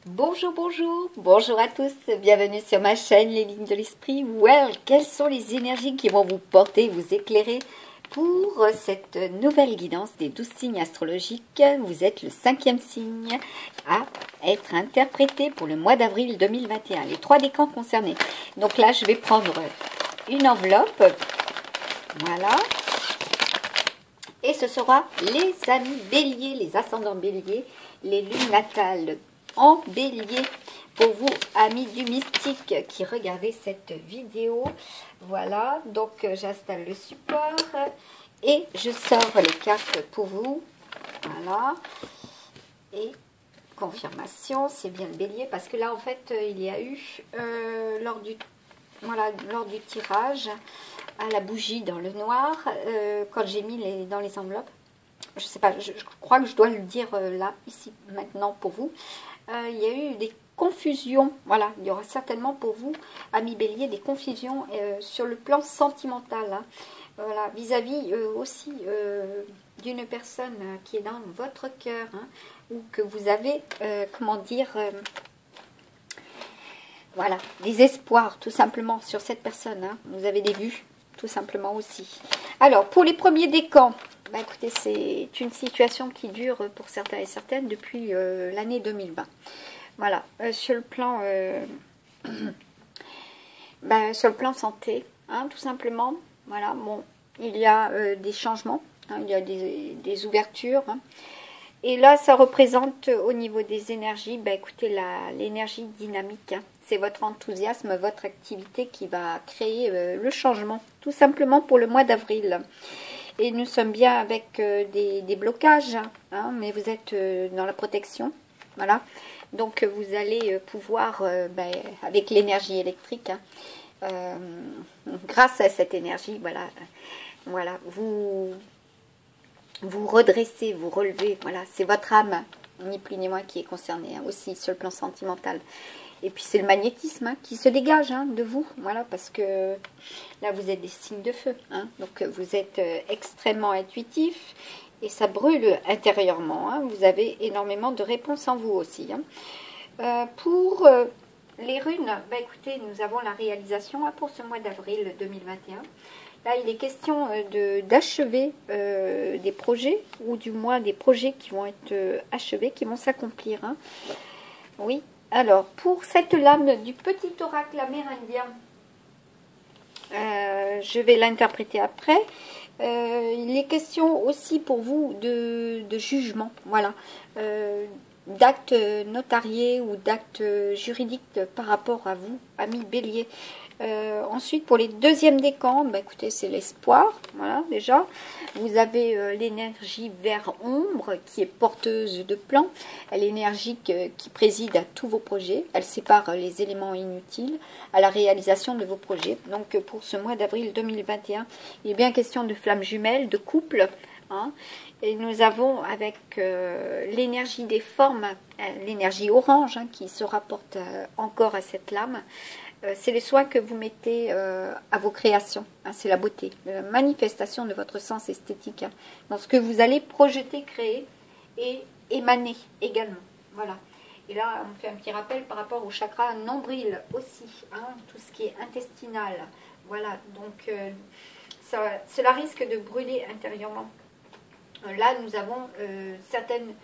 Bonjour, bonjour, bonjour à tous, bienvenue sur ma chaîne Les Lignes de l'Esprit. Well, quelles sont les énergies qui vont vous porter, vous éclairer pour cette nouvelle guidance des 12 signes astrologiques? Vous êtes le 5e signe à être interprété pour le mois d'avril 2021, les 3 décans concernés. Donc là, je vais prendre une enveloppe, voilà, et ce sera les amis béliers, les ascendants béliers, les lunes natales en bélier pour vous, amis du mystique qui regardez cette vidéo. Voilà, donc j'installe le support et je sors les cartes pour vous. Voilà, et confirmation, c'est bien le bélier, parce que là en fait il y a eu lors du tirage à la bougie dans le noir, quand j'ai mis dans les enveloppes, je sais pas, je crois que je dois le dire là, ici, maintenant pour vous. Il y a eu des confusions, voilà, il y aura certainement pour vous, amis bélier, des confusions sur le plan sentimental, hein. Voilà, vis-à-vis aussi d'une personne qui est dans votre cœur, hein, ou que vous avez, comment dire, voilà, des espoirs tout simplement sur cette personne, hein. Vous avez des vues tout simplement aussi. Alors, pour les premiers décans, bah écoutez, c'est une situation qui dure pour certains et certaines depuis l'année 2020. Voilà, sur le plan sur le plan santé, hein, tout simplement. Voilà, bon, il y a des changements, hein, il y a des ouvertures, hein. Et là, ça représente au niveau des énergies, bah écoutez, l'énergie dynamique, hein. C'est votre enthousiasme, votre activité qui va créer le changement, tout simplement pour le mois d'avril. Et nous sommes bien avec des blocages, hein, mais vous êtes dans la protection, voilà. Donc vous allez pouvoir, avec l'énergie électrique, hein, grâce à cette énergie, voilà, vous redressez, vous relevez, voilà, c'est votre âme, ni plus ni moins, qui est concernée, hein, aussi sur le plan sentimental. Et puis c'est le magnétisme, hein, qui se dégage, hein, de vous, voilà, parce que là vous êtes des signes de feu, hein, donc vous êtes extrêmement intuitif et ça brûle intérieurement, hein. Vous avez énormément de réponses en vous aussi, hein. Pour les runes, bah écoutez, nous avons la réalisation, hein, pour ce mois d'avril 2021. Là, il est question d'achever des projets, ou du moins des projets qui vont être achevés, qui vont s'accomplir, hein. Oui. Alors, pour cette lame du petit oracle amérindien, je vais l'interpréter après. Il est question aussi pour vous de jugement, voilà, d'actes notariés ou d'actes juridiques par rapport à vous, amis bélier. Ensuite, pour les deuxièmes décans, bah, écoutez, c'est l'espoir, voilà, déjà. Vous avez l'énergie vert-ombre qui est porteuse de plans. Elle est énergique, qui préside à tous vos projets. Elle sépare les éléments inutiles à la réalisation de vos projets. Donc, pour ce mois d'avril 2021, il est bien question de flammes jumelles, de couple, hein. Et nous avons avec l'énergie des formes, l'énergie orange, hein, qui se rapporte encore à cette lame. C'est les soins que vous mettez à vos créations, hein, c'est la beauté, la manifestation de votre sens esthétique, hein, dans ce que vous allez projeter, créer et émaner également. Voilà. Et là, on fait un petit rappel par rapport au chakra nombril aussi, hein, tout ce qui est intestinal. Voilà, donc cela risque de brûler intérieurement. Là, nous avons certaines,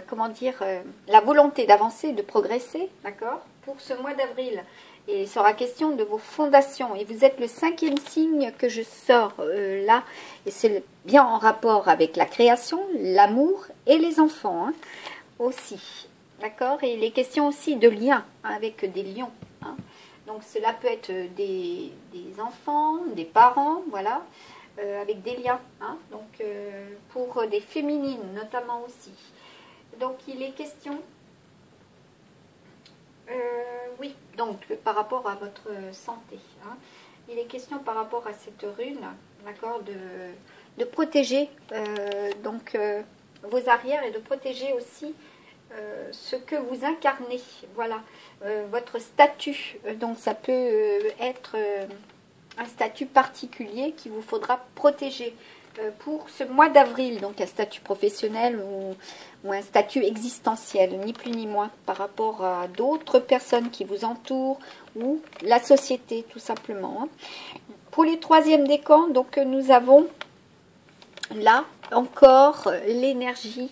comment dire, la volonté d'avancer, de progresser, d'accord, pour ce mois d'avril. Et il sera question de vos fondations. Et vous êtes le 5e signe que je sors là. Et c'est bien en rapport avec la création, l'amour et les enfants, hein, aussi. D'accord. Et il est question aussi de liens, hein, avec des lions, hein. Donc cela peut être des enfants, des parents, voilà, avec des liens, hein. Donc pour des féminines notamment aussi. Donc il est question... oui, donc par rapport à votre santé, hein, il est question par rapport à cette rune, d'accord, de protéger vos arrières et de protéger aussi ce que vous incarnez, voilà, votre statut. Donc ça peut être un statut particulier qu'il vous faudra protéger. pour ce mois d'avril, donc un statut professionnel ou un statut existentiel, ni plus ni moins, par rapport à d'autres personnes qui vous entourent ou la société, tout simplement. Hein. Pour les troisièmes décans, donc nous avons là encore l'énergie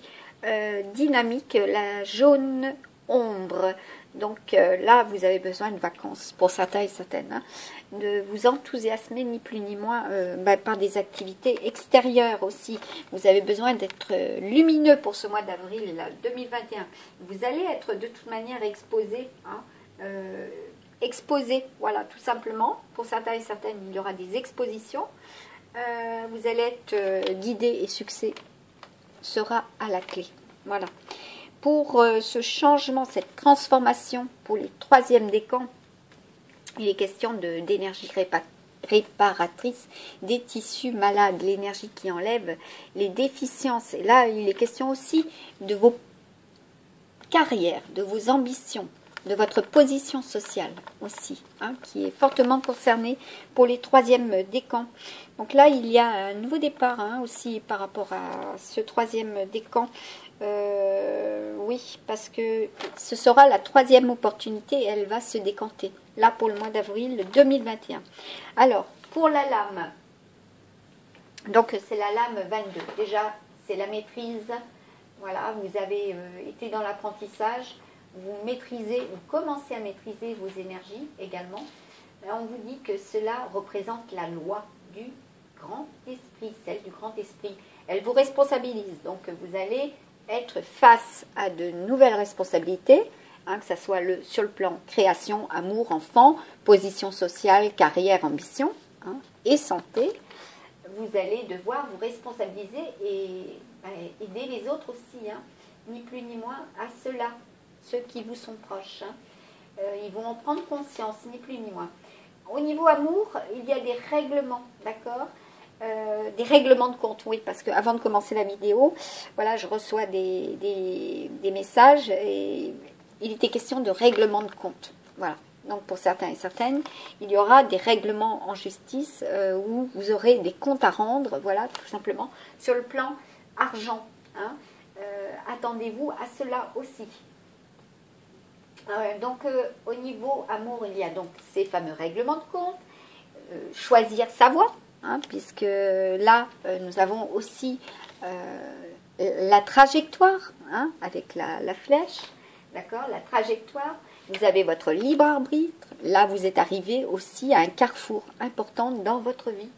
dynamique, la jaune ombre. Donc là, vous avez besoin de vacances pour certains et certaines, hein, de vous enthousiasmer ni plus ni moins par des activités extérieures aussi. Vous avez besoin d'être lumineux pour ce mois d'avril 2021. Vous allez être de toute manière exposé, hein, exposé, voilà, tout simplement. Pour certains et certaines, il y aura des expositions. Vous allez être guidé et succès sera à la clé. Voilà. Pour ce changement, cette transformation, pour les troisièmes décans, il est question d'énergie réparatrice des tissus malades, l'énergie qui enlève les déficiences. Et là, il est question aussi de vos carrières, de vos ambitions, de votre position sociale aussi, hein, qui est fortement concernée pour les troisièmes décans. Donc là, il y a un nouveau départ, hein, aussi par rapport à ce troisième décan. Oui, parce que ce sera la troisième opportunité et elle va se décanter, là pour le mois d'avril 2021. Alors, pour la lame, donc c'est la lame 22. Déjà, c'est la maîtrise. Voilà, vous avez été dans l'apprentissage, vous maîtrisez, vous commencez à maîtriser vos énergies également. On vous dit que cela représente la loi du grand esprit, celle du grand esprit. Elle vous responsabilise, donc vous allez être face à de nouvelles responsabilités, hein, que ce soit sur le plan création, amour, enfant, position sociale, carrière, ambition, hein, et santé. Vous allez devoir vous responsabiliser et aider les autres aussi, hein, ni plus ni moins à ceux-là, ceux qui vous sont proches. Hein. Ils vont en prendre conscience, ni plus ni moins. Au niveau amour, il y a des règlements, d'accord ? Des règlements de compte, oui, parce qu'avant de commencer la vidéo, voilà, je reçois des messages et il était question de règlement de compte. Voilà. Donc pour certains et certaines, il y aura des règlements en justice où vous aurez des comptes à rendre, voilà, tout simplement. Sur le plan argent, hein, attendez-vous à cela aussi. Donc au niveau amour, il y a donc ces fameux règlements de compte, choisir sa voie. Hein, puisque là, nous avons aussi la trajectoire, hein, avec la flèche, d'accord, la trajectoire. Vous avez votre libre arbitre. Là, vous êtes arrivé aussi à un carrefour important dans votre vie.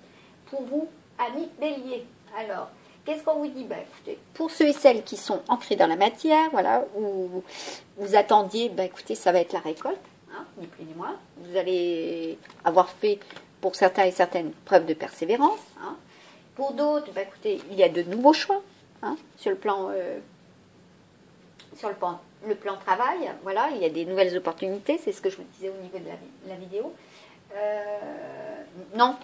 Pour vous, amis bélier. Alors, qu'est-ce qu'on vous dit? Ben, écoutez, pour ceux et celles qui sont ancrés dans la matière, voilà, où vous attendiez, ben, écoutez, ça va être la récolte, hein, ni plus ni moins. Vous allez avoir fait pour certains et certaines preuves de persévérance. Hein. Pour d'autres, bah, écoutez, il y a de nouveaux choix, hein, sur le plan travail. Voilà, il y a des nouvelles opportunités. C'est ce que je vous disais au niveau de la vidéo. Non.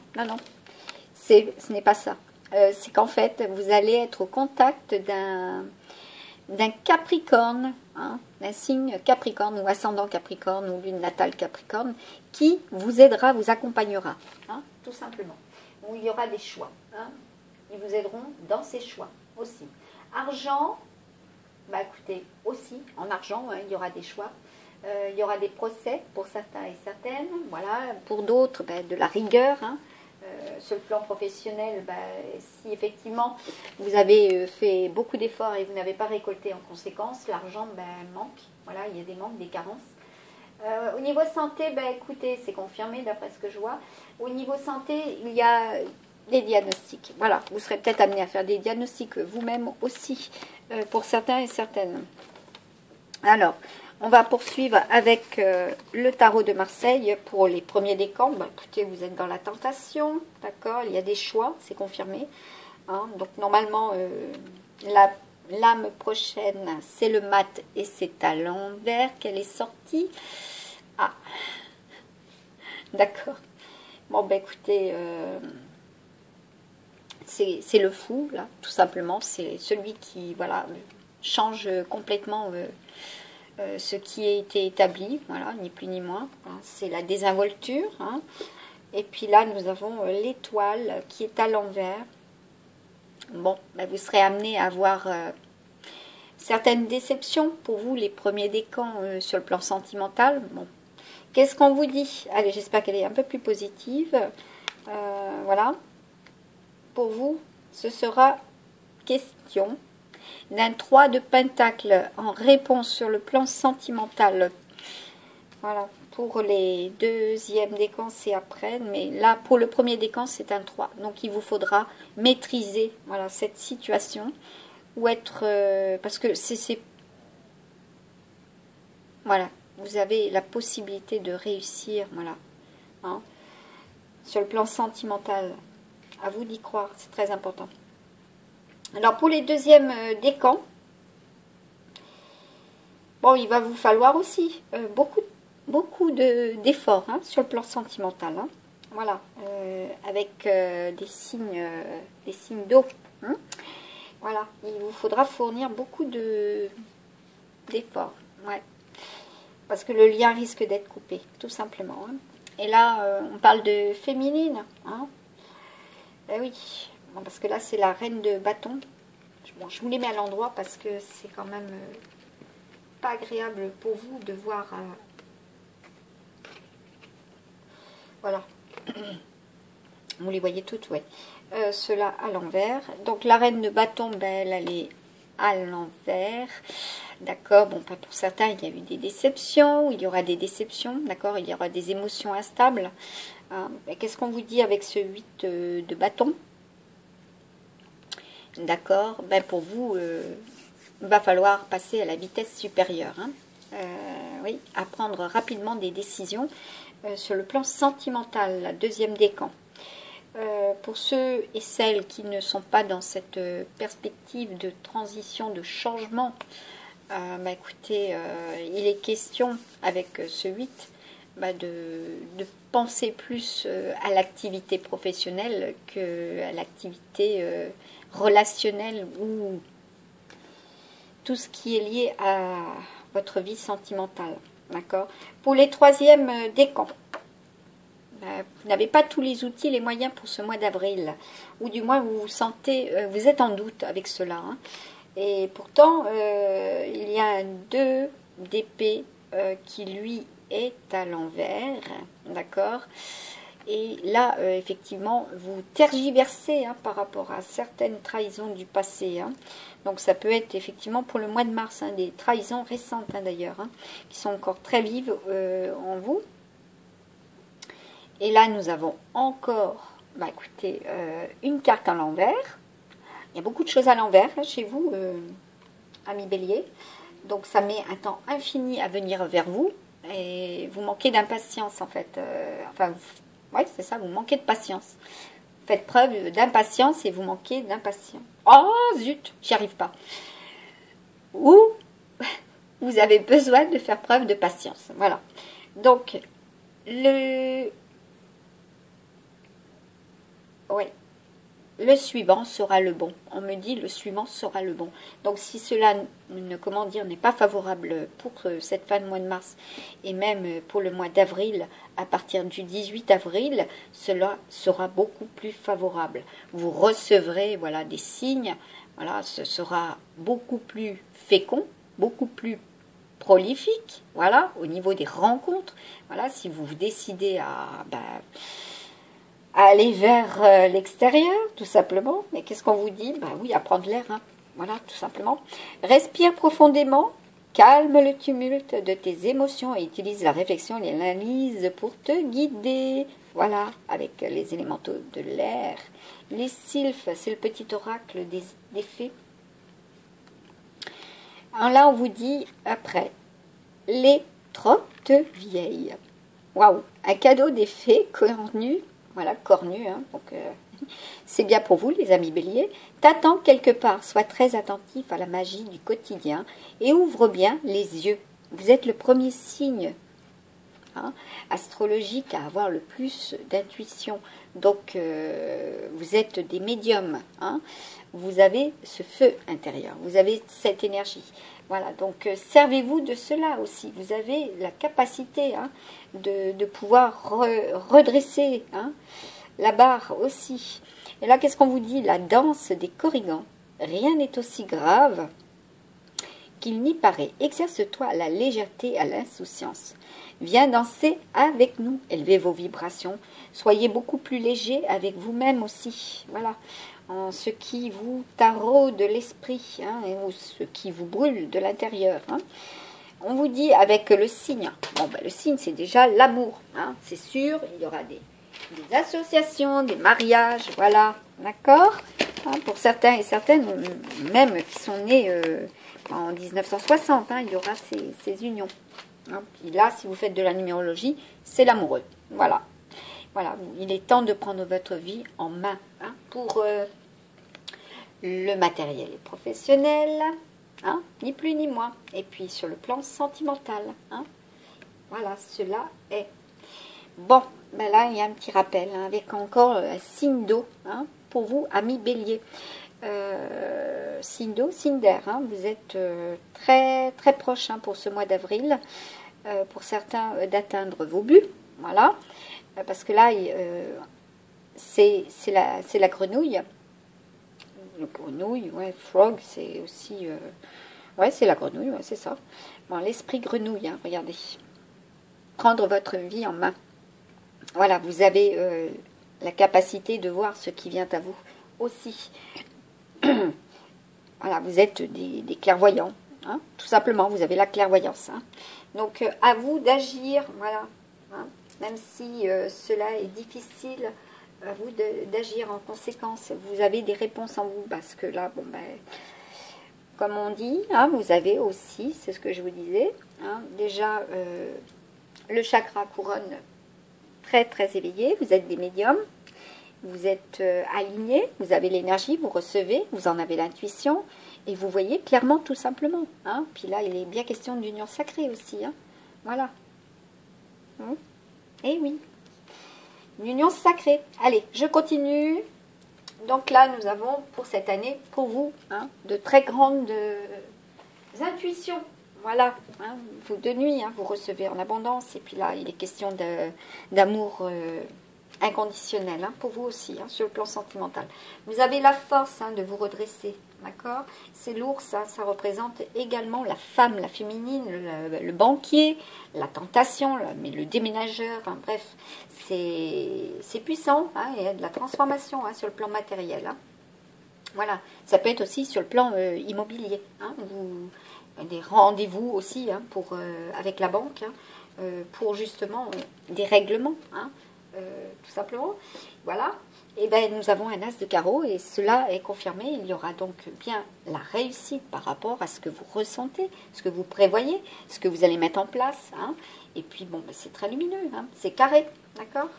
Ce n'est pas ça. C'est qu'en fait, vous allez être au contact d'un Capricorne, hein, d'un signe Capricorne ou ascendant Capricorne ou lune natale Capricorne qui vous aidera, vous accompagnera, hein, tout simplement. Où il y aura des choix, hein, ils vous aideront dans ces choix aussi. Argent, bah écoutez, aussi en argent, hein, il y aura des choix. Il y aura des procès pour certains et certaines, voilà. Pour d'autres, bah, de la rigueur, hein. Sur le plan professionnel, bah, si effectivement vous avez fait beaucoup d'efforts et vous n'avez pas récolté en conséquence, l'argent bah, manque. Voilà, il y a des manques, des carences. Au niveau santé, bah, écoutez, c'est confirmé d'après ce que je vois. Au niveau santé, il y a des diagnostics. Voilà, vous serez peut-être amené à faire des diagnostics vous-même aussi, pour certains et certaines. Alors, on va poursuivre avec le tarot de Marseille pour les premiers décans. Bah, écoutez, vous êtes dans la tentation, d'accord, il y a des choix, c'est confirmé. Hein, donc normalement, l'âme prochaine, c'est le mat et c'est à l'envers qu'elle est sortie. Ah, d'accord. Bon, bah écoutez, c'est le fou, là, tout simplement. C'est celui qui, voilà, change complètement ce qui a été établi, voilà, ni plus ni moins. Hein, c'est la désinvolture. Hein. Et puis là, nous avons l'étoile qui est à l'envers. Bon, ben, vous serez amené à avoir certaines déceptions pour vous, les premiers décans sur le plan sentimental. Bon, qu'est-ce qu'on vous dit? Allez, j'espère qu'elle est un peu plus positive. Voilà. Pour vous, ce sera question d'un 3 de pentacle en réponse sur le plan sentimental. Voilà. Pour les deuxièmes décans, c'est après. Mais là, pour le premier décan, c'est un 3. Donc, il vous faudra maîtriser voilà, cette situation. Ou être... parce que c'est... Voilà. Vous avez la possibilité de réussir. Voilà. Hein, sur le plan sentimental. À vous d'y croire. C'est très important. Alors, pour les deuxièmes décans, bon, il va vous falloir aussi beaucoup d'efforts hein, sur le plan sentimental. Hein. Voilà, avec des signes d'eau. Hein. Voilà, il vous faudra fournir beaucoup d'efforts. Ouais. Parce que le lien risque d'être coupé, tout simplement. Hein. Et là, on parle de féminine. Hein. Eh oui, bon, parce que là, c'est la reine de bâton. Bon, je vous les mets à l'endroit parce que c'est quand même pas agréable pour vous de voir... voilà. Vous les voyez toutes, ouais. Cela à l'envers. Donc, la reine de bâton, ben, elle est à l'envers. D'accord. Bon, pas pour certains, il y a eu des déceptions. Il y aura des déceptions. D'accord. Il y aura des émotions instables. Qu'est-ce qu'on vous dit avec ce 8 de bâton? D'accord. Ben, pour vous, il va falloir passer à la vitesse supérieure. Hein. Oui, à prendre rapidement des décisions sur le plan sentimental, la deuxième décan. Pour ceux et celles qui ne sont pas dans cette perspective de transition, de changement, bah écoutez, il est question avec ce 8 bah de penser plus à l'activité professionnelle qu'à l'activité relationnelle ou tout ce qui est lié à votre vie sentimentale. D'accord. Pour les troisièmes décans, vous n'avez pas tous les outils, les moyens pour ce mois d'avril, ou du moins vous vous sentez, vous êtes en doute avec cela. Hein. Et pourtant, il y a un 2 d'épée qui lui est à l'envers, d'accord. Et là, effectivement, vous tergiversez hein, par rapport à certaines trahisons du passé. Hein. Donc ça peut être effectivement pour le mois de mars, hein, des trahisons récentes hein, d'ailleurs, hein, qui sont encore très vives en vous. Et là, nous avons encore, bah, écoutez, une carte à l'envers. Il y a beaucoup de choses à l'envers hein, chez vous, amis bélier. Donc, ça met un temps infini à venir vers vous. Et vous manquez d'impatience, en fait. Enfin, oui, c'est ça, vous manquez de patience. Faites preuve d'impatience et vous manquez d'impatience. Oh, zut, j'y arrive pas. Ou vous avez besoin de faire preuve de patience. Voilà. Donc, le suivant sera le bon. On me dit le suivant sera le bon. Donc si cela comment dire, n'est pas favorable pour cette fin de mois de mars et même pour le mois d'avril, à partir du 18 avril, cela sera beaucoup plus favorable. Vous recevrez voilà, des signes. Voilà, ce sera beaucoup plus fécond, beaucoup plus prolifique. Voilà, au niveau des rencontres. Voilà, si vous vous décidez à aller vers l'extérieur, tout simplement. Mais qu'est-ce qu'on vous dit? Bah oui, à prendre l'air, hein. Voilà, tout simplement. Respire profondément, calme le tumulte de tes émotions et utilise la réflexion et l'analyse pour te guider. Voilà, avec les élémentaux de l'air. Les sylphes, c'est le petit oracle des fées. Alors là, on vous dit, après, les trottes vieilles. Waouh, un cadeau des fées cornues. Voilà, cornu, hein, donc c'est bien pour vous, les amis béliers. T'attends quelque part, sois très attentif à la magie du quotidien et ouvre bien les yeux. Vous êtes le premier signe hein, astrologique à avoir le plus d'intuition. Donc, vous êtes des médiums. Hein. Vous avez ce feu intérieur, vous avez cette énergie. Voilà, donc servez-vous de cela aussi. Vous avez la capacité hein, de pouvoir redresser hein, la barre aussi. Et là, qu'est-ce qu'on vous dit? La danse des corrigans. Rien n'est aussi grave qu'il n'y paraît. Exerce-toi à la légèreté, à l'insouciance. Viens danser avec nous. Élevez vos vibrations. Soyez beaucoup plus léger avec vous-même aussi. Voilà. En ce qui vous taraude l'esprit, hein, ou ce qui vous brûle de l'intérieur. Hein. On vous dit avec le signe. Bon, ben, le signe, c'est déjà l'amour. Hein, c'est sûr, il y aura des associations, des mariages. Voilà. D'accord, hein, pour certains et certaines, même qui sont nés en 1960, hein, il y aura ces unions. Hein. Puis là, si vous faites de la numérologie, c'est l'amoureux. Voilà. Voilà, il est temps de prendre votre vie en main, hein, pour le matériel et professionnel, hein, ni plus ni moins. Et puis sur le plan sentimental, hein, voilà, cela est. Bon, ben là, il y a un petit rappel, hein, avec encore un signe d'eau, hein, pour vous, amis bélier. Signe d'eau, signe d'air, hein, vous êtes très, très proche, hein, pour ce mois d'avril, pour certains, d'atteindre vos buts, voilà. Parce que là, c'est la grenouille. Le grenouille, ouais, frog, c'est aussi... ouais, c'est la grenouille, ouais, c'est ça. Bon, l'esprit grenouille, hein, regardez. Prendre votre vie en main. Voilà, vous avez la capacité de voir ce qui vient à vous aussi. Voilà, vous êtes des clairvoyants, hein, tout simplement, vous avez la clairvoyance. Hein. Donc, à vous d'agir, voilà, hein. Même si cela est difficile, à vous d'agir en conséquence. Vous avez des réponses en vous, parce que là, bon, ben, comme on dit, hein, vous avez aussi, c'est ce que je vous disais, hein, déjà le chakra couronne très très éveillé, vous êtes des médiums, vous êtes alignés, vous avez l'énergie, vous recevez, vous en avez l'intuition, et vous voyez clairement tout simplement. Hein. Puis là, il est bien question d'union sacrée aussi. Hein. Voilà. Eh oui, une union sacrée. Allez, je continue. Donc là, nous avons pour cette année, pour vous, hein, de très grandes intuitions. Voilà, hein, vous de nuit, hein, vous recevez en abondance. Et puis là, il est question d'amour inconditionnel, hein, pour vous aussi, hein, sur le plan sentimental. Vous avez la force, hein, de vous redresser, d'accord? C'est l'ours, hein, ça représente également la femme, la féminine, le banquier, la tentation, mais le déménageur, hein, bref, c'est puissant, hein, il y a de la transformation, hein, sur le plan matériel. Hein. Voilà, ça peut être aussi sur le plan immobilier, hein, des rendez-vous aussi, hein, avec la banque, hein, pour justement des règlements, hein, tout simplement. Voilà. Et bien, nous avons un as de carreau et cela est confirmé. Il y aura donc bien la réussite par rapport à ce que vous ressentez, ce que vous prévoyez, ce que vous allez mettre en place. Hein. Et puis, bon, ben, c'est très lumineux, hein. C'est carré, d'accord?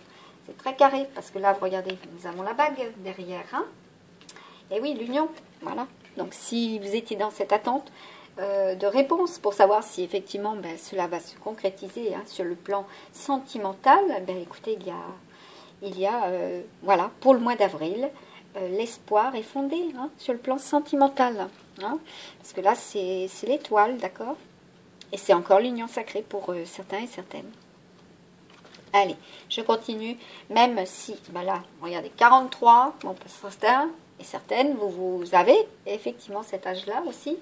C'est très carré parce que là, regardez, nous avons la bague derrière. Hein. Et oui, l'union, voilà. Donc, si vous étiez dans cette attente de réponse pour savoir si effectivement ben, cela va se concrétiser, hein, sur le plan sentimental, ben, écoutez, il y a voilà, pour le mois d'avril, l'espoir est fondé, hein, sur le plan sentimental. Hein, parce que là, c'est l'étoile, d'accord? Et c'est encore l'union sacrée pour certains et certaines. Allez, je continue, même si, ben là, regardez, 43, bon, pour certains et certaines, vous avez effectivement cet âge-là aussi,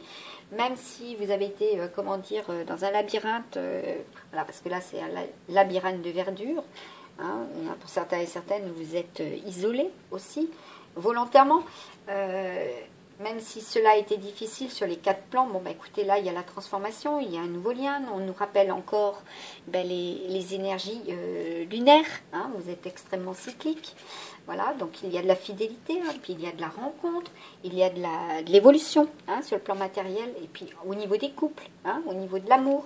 même si vous avez été, comment dire, dans un labyrinthe, voilà, parce que là, c'est un labyrinthe de verdure, hein, pour certains et certaines, vous êtes isolés aussi, volontairement, même si cela a été difficile sur les 4 plans, bon, bah, écoutez, là, il y a la transformation, il y a un nouveau lien, on nous rappelle encore ben, les énergies lunaires, hein, vous êtes extrêmement cyclique, voilà, donc il y a de la fidélité, hein, puis il y a de la rencontre, il y a de l'évolution, hein, sur le plan matériel, et puis au niveau des couples, hein, au niveau de l'amour,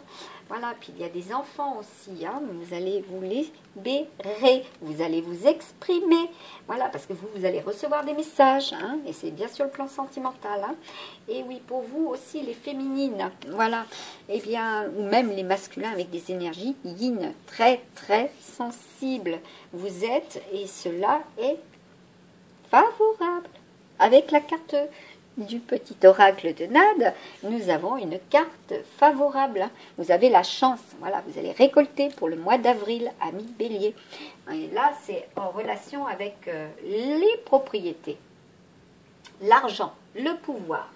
voilà, puis il y a des enfants aussi, hein, vous allez vous libérer, vous allez vous exprimer, voilà, parce que vous allez recevoir des messages, hein, et c'est bien sur le plan sentimental, hein, et oui, pour vous aussi, les féminines, voilà, et bien, ou même les masculins avec des énergies yin, très, très sensibles, vous êtes, et cela est favorable, avec la carte du petit oracle de Nade, nous avons une carte favorable. Vous avez la chance, voilà, vous allez récolter pour le mois d'avril, ami Bélier. Et là, c'est en relation avec les propriétés, l'argent, le pouvoir,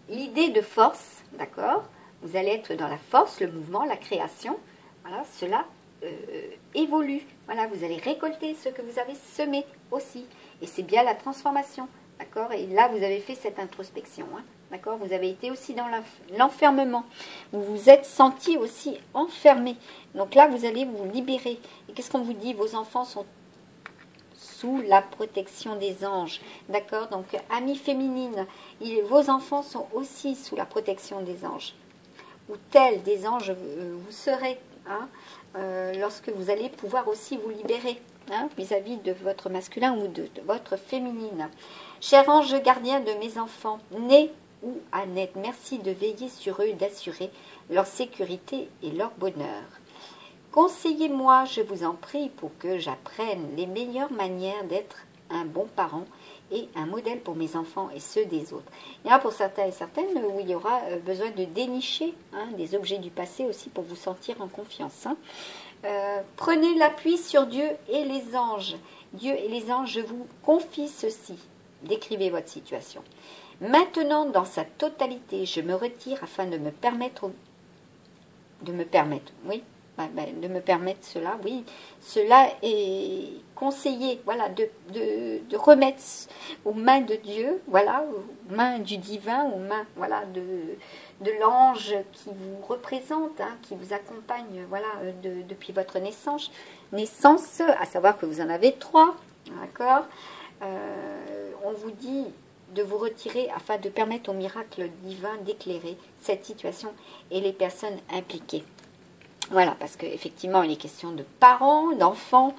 l'idée de force, d'accord? Vous allez être dans la force, le mouvement, la création. Voilà, cela évolue. Voilà, vous allez récolter ce que vous avez semé aussi. Et c'est bien la transformation. D'accord? Et là, vous avez fait cette introspection. Hein, d'accord? Vous avez été aussi dans l'enfermement. Vous vous êtes senti aussi enfermé. Donc là, vous allez vous libérer. Et qu'est-ce qu'on vous dit? Vos enfants sont sous la protection des anges. D'accord? Donc, amis féminines, vos enfants sont aussi sous la protection des anges. Ou tels des anges, vous serez, hein, lorsque vous allez pouvoir aussi vous libérer vis-à-vis de votre masculin ou de votre féminine. Cher ange gardien de mes enfants, nés ou à naître, merci de veiller sur eux et d'assurer leur sécurité et leur bonheur. Conseillez-moi, je vous en prie, pour que j'apprenne les meilleures manières d'être un bon parent et un modèle pour mes enfants et ceux des autres. Il y en a pour certains et certaines où il y aura besoin de dénicher des objets du passé aussi pour vous sentir en confiance. Prenez l'appui sur Dieu et les anges. Dieu et les anges, je vous confie ceci. Décrivez votre situation. Maintenant, dans sa totalité, je me retire afin de me permettre cela, oui, cela est conseillé, voilà, de remettre aux mains de Dieu, voilà, aux mains du divin, aux mains, voilà, de l'ange qui vous représente, qui vous accompagne, voilà, depuis votre naissance, à savoir que vous en avez 3, d'accord. On vous dit de vous retirer afin de permettre au miracle divin d'éclairer cette situation et les personnes impliquées. Voilà, parce qu'effectivement, il est question de parents, d'enfants.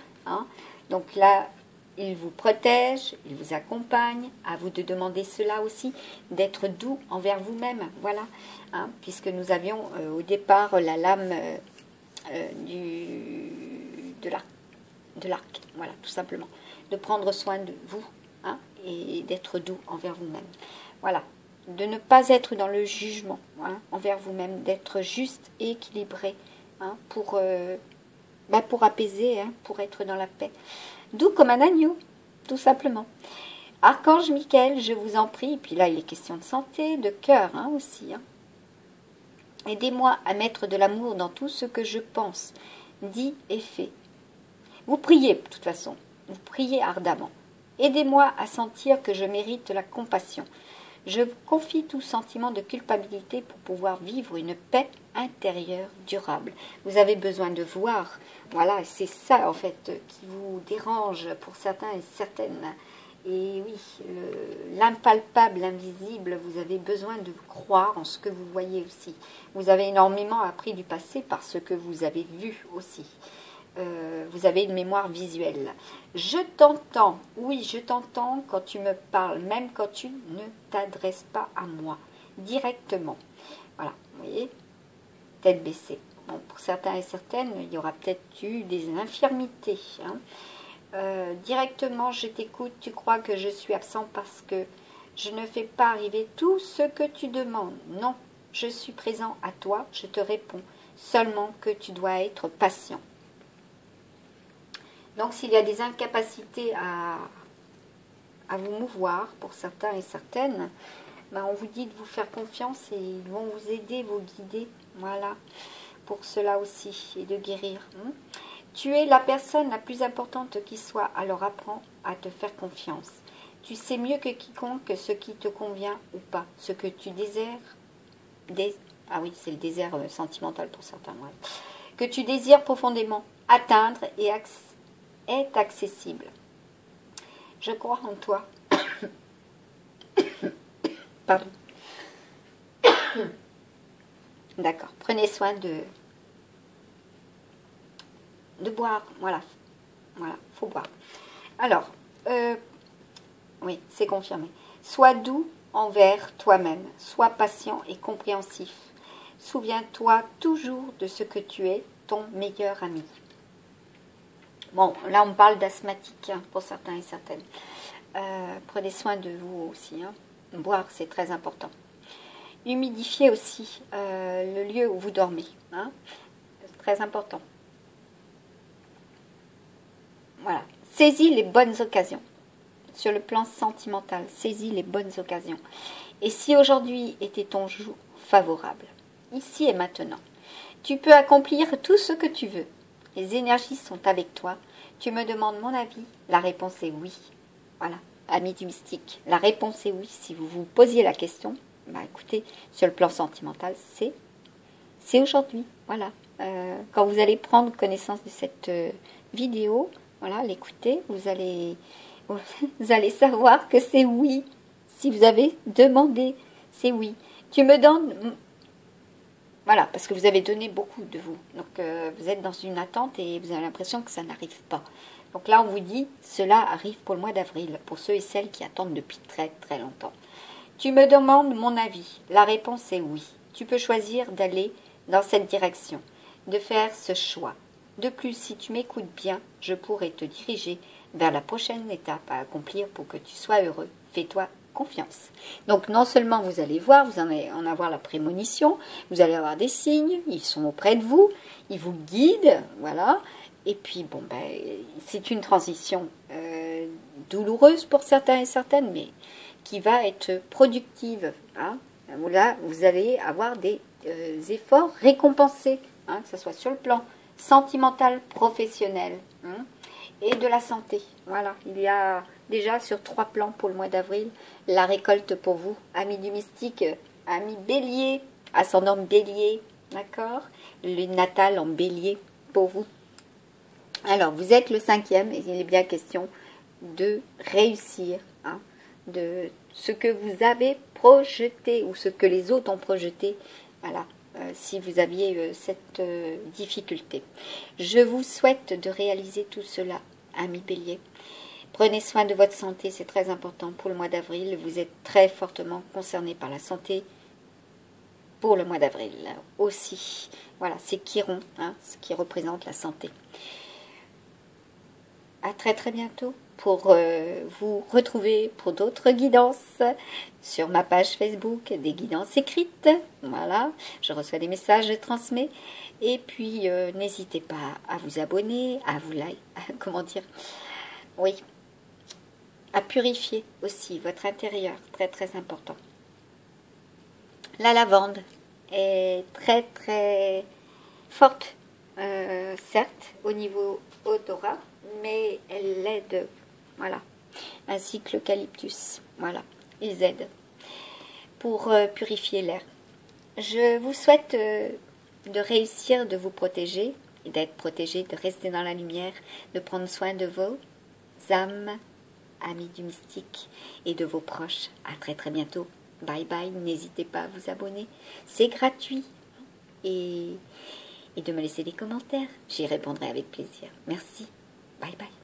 Donc là, il vous protège, il vous accompagne. À vous de demander cela aussi, d'être doux envers vous-même. Voilà, puisque nous avions au départ la lame de l'arc. Voilà, tout simplement. De prendre soin de vous et d'être doux envers vous-même. Voilà. De ne pas être dans le jugement envers vous-même, d'être juste et équilibré. Pour apaiser, pour être dans la paix. Doux comme un agneau, tout simplement. Archange Michael, je vous en prie, et puis là il est question de santé, de cœur aussi. Aidez-moi à mettre de l'amour dans tout ce que je pense, dit et fait. Vous priez, de toute façon, vous priez ardemment. Aidez-moi à sentir que je mérite la compassion. Je vous confie tout sentiment de culpabilité pour pouvoir vivre une paix intérieure durable. Vous avez besoin de voir. Voilà, c'est ça en fait qui vous dérange pour certains et certaines. Et oui, l'impalpable, l'invisible, vous avez besoin de croire en ce que vous voyez aussi. Vous avez énormément appris du passé par ce que vous avez vu aussi. Vous avez une mémoire visuelle. Je t'entends, oui, je t'entends quand tu me parles, même quand tu ne t'adresses pas à moi, directement. Voilà, vous voyez, tête baissée. Bon, pour certains et certaines, il y aura peut-être eu des infirmités. Directement, je t'écoute, tu crois que je suis absent parce que je ne fais pas arriver tout ce que tu demandes. Non, je suis présent à toi, je te réponds, seulement que tu dois être patient. Donc, s'il y a des incapacités à vous mouvoir, pour certains et certaines, on vous dit de vous faire confiance et ils vont vous aider, vous guider, voilà, pour cela aussi, et de guérir. Tu es la personne la plus importante qui soit, alors apprends à te faire confiance. Tu sais mieux que quiconque ce qui te convient ou pas, ce que tu désires. Ah oui, c'est le désir sentimental pour certains, ouais. Que tu désires profondément atteindre et est accessible. Je crois en toi. Pardon. D'accord. Prenez soin de boire. Voilà. Voilà, faut boire. Alors, oui, c'est confirmé. Sois doux envers toi-même. Sois patient et compréhensif. Souviens-toi toujours de ce que tu es, ton meilleur ami. Bon, là, on parle d'asthmatique pour certains et certaines. Prenez soin de vous aussi. Boire, c'est très important. Humidifiez aussi le lieu où vous dormez. Hein. C'est très important. Voilà. Saisis les bonnes occasions. Sur le plan sentimental, saisis les bonnes occasions. Et si aujourd'hui était ton jour favorable, ici et maintenant, tu peux accomplir tout ce que tu veux. Les énergies sont avec toi. Tu me demandes mon avis. La réponse est oui. Voilà, amis du mystique. La réponse est oui. Si vous vous posiez la question, bah écoutez, sur le plan sentimental, c'est aujourd'hui. Voilà. Quand vous allez prendre connaissance de cette vidéo, voilà, l'écouter, vous allez savoir que c'est oui. Si vous avez demandé, c'est oui. Tu me donnes... Voilà, parce que vous avez donné beaucoup de vous. Donc, vous êtes dans une attente et vous avez l'impression que ça n'arrive pas. Donc là, on vous dit, cela arrive pour le mois d'avril, pour ceux et celles qui attendent depuis très très longtemps. Tu me demandes mon avis. La réponse est oui. Tu peux choisir d'aller dans cette direction, de faire ce choix. De plus, si tu m'écoutes bien, je pourrai te diriger vers la prochaine étape à accomplir pour que tu sois heureux. Fais-toi confiance. Donc non seulement vous allez voir, vous allez en avoir la prémonition, vous allez avoir des signes, ils sont auprès de vous, ils vous guident, voilà. Et puis bon ben c'est une transition douloureuse pour certains et certaines, mais qui va être productive. Hein. Là, vous allez avoir des efforts récompensés, hein, que ce soit sur le plan sentimental, professionnel, hein, et de la santé. Voilà, il y a déjà sur 3 plans pour le mois d'avril la récolte pour vous, amis du mystique, amis bélier, ascendant bélier, d'accord, le natal en bélier pour vous. Alors, vous êtes le 5e et il est bien question de réussir, hein, de ce que vous avez projeté ou ce que les autres ont projeté, voilà, si vous aviez cette difficulté. Je vous souhaite de réaliser tout cela, amis bélier. Prenez soin de votre santé, c'est très important pour le mois d'avril. Vous êtes très fortement concerné par la santé pour le mois d'avril aussi. Voilà, c'est Chiron, hein, ce qui représente la santé. À très très bientôt pour vous retrouver pour d'autres guidances sur ma page Facebook, des guidances écrites. Voilà, je reçois des messages, je transmets. Et puis, n'hésitez pas à vous abonner, à vous like, comment dire, oui, à purifier aussi votre intérieur, très très important. La lavande est très très forte, certes, au niveau odorat, mais elle aide, voilà, ainsi que l'eucalyptus, voilà, ils aident pour purifier l'air. Je vous souhaite de réussir, de vous protéger, d'être protégé, de rester dans la lumière, de prendre soin de vos âmes, amis du mystique, et de vos proches. À très très bientôt. Bye bye, n'hésitez pas à vous abonner, c'est gratuit, et de me laisser des commentaires, j'y répondrai avec plaisir. Merci, bye bye.